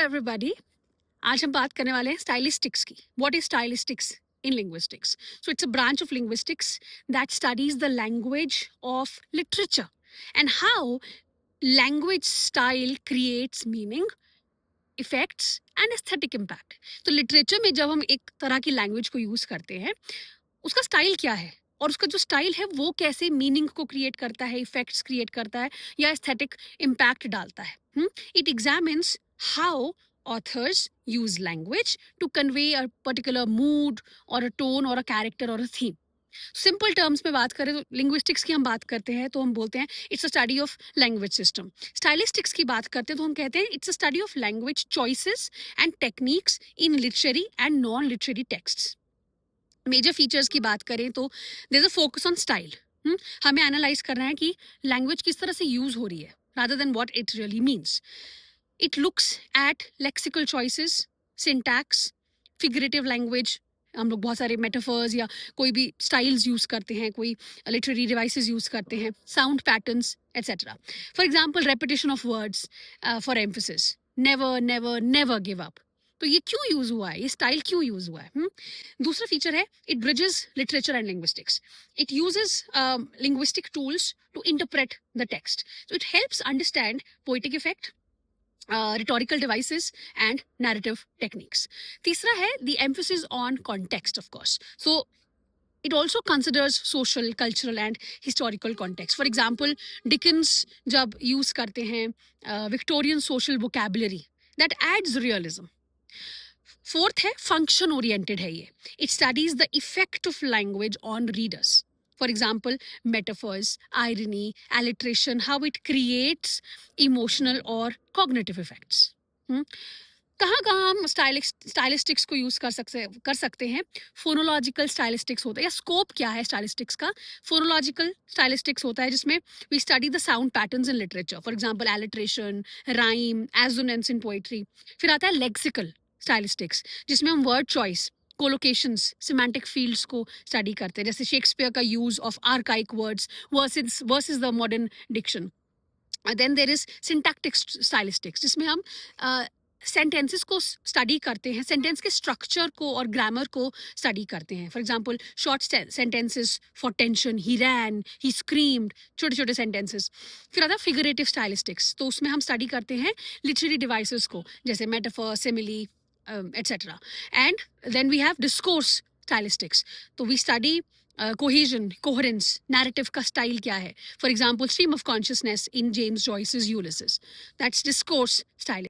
Everybody. आज हम बात करने वाले हैं स्टाइलिस्टिक्स की। What is stylistics in linguistics? So it's a branch of linguistics that studies the language of literature and how language style creates meaning, effects and aesthetic impact. तो literature में जब हम एक तरह की लैंग्वेज को यूज करते हैं, उसका स्टाइल क्या है और उसका जो स्टाइल है वो कैसे मीनिंग को क्रिएट करता है, इफेक्ट्स क्रिएट करता है या एस्थेटिक इम्पैक्ट डालता है। It examines how authors use language to convey a particular mood or a tone or a character or a theme. Simple terms में बात करें तो लिंग्विस्टिक्स की हम बात करते हैं तो हम बोलते हैं it's a study of language system. Stylistics की बात करते हैं तो हम कहते हैं it's a study of language choices and techniques in literary and non literary texts. Major features की बात करें तो there is a focus on style. हमें एनालाइज करना है कि लैंग्वेज किस तरह से यूज हो रही है rather than what it really means. It looks at lexical choices, syntax, figurative language. हम लोग बहुत सारे मेटाफर्स या कोई भी स्टाइल्स यूज करते हैं, कोई लिटरेरी डिवाइसेस यूज करते हैं, sound patterns etcetera. For example repetition of words for emphasis, never never never give up. तो ये क्यों यूज हुआ है, ये स्टाइल क्यों यूज हुआ है? दूसरा फीचर है it bridges literature and linguistics. It uses linguistic tools to interpret the text, so it helps understand poetic effect, rhetorical devices and narrative techniques. तीसरा है the emphasis on context, of course. So it also considers social, cultural and historical context. For example, Dickens जब use करते हैं Victorian social vocabulary that adds realism. Fourth है function oriented है ये। It studies the effect of language on readers. For example metaphors, irony, alliteration, how it creates emotional और cognitive effects. कहाँ कहाँ हम स्टाइलिस्टिक्स को यूज कर सकते हैं? फोनोलॉजिकल स्टाइलिस्टिक्स होता है, या स्कोप क्या है स्टाइलिस्टिक्स का? फोनोलॉजिकल स्टाइलिस्टिक्स होता है जिसमें we study the sound patterns in literature, for example alliteration, rhyme, assonance in poetry. फिर आता है लेक्सिकल स्टाइलिस्टिक्स जिसमें हम word choice, collocations, semantic fields को स्टडी करते हैं, जैसे शेक्सपियर का use of archaic words versus the modern diction. Then there is syntactic stylistics जिसमें हम सेंटेंसेस को स्टडी करते हैं, सेंटेंस के स्ट्रक्चर को और ग्रामर को स्टडी करते हैं। For example short sentences for tension, he ran, he screamed, छोटे छोटे सेंटेंसेस। फिर आता है फिगरेटिव स्टाइलिस्टिक्स, तो उसमें हम स्टडी करते हैं लिटरेरी डिवाइसेस को, जैसे metaphor, simile etcetera. And then we have discourse stylistics, तो we study cohesion, coherence, narrative का स्टाइल क्या है। For example stream of consciousness in James Joyce's Ulysses, that's discourse style.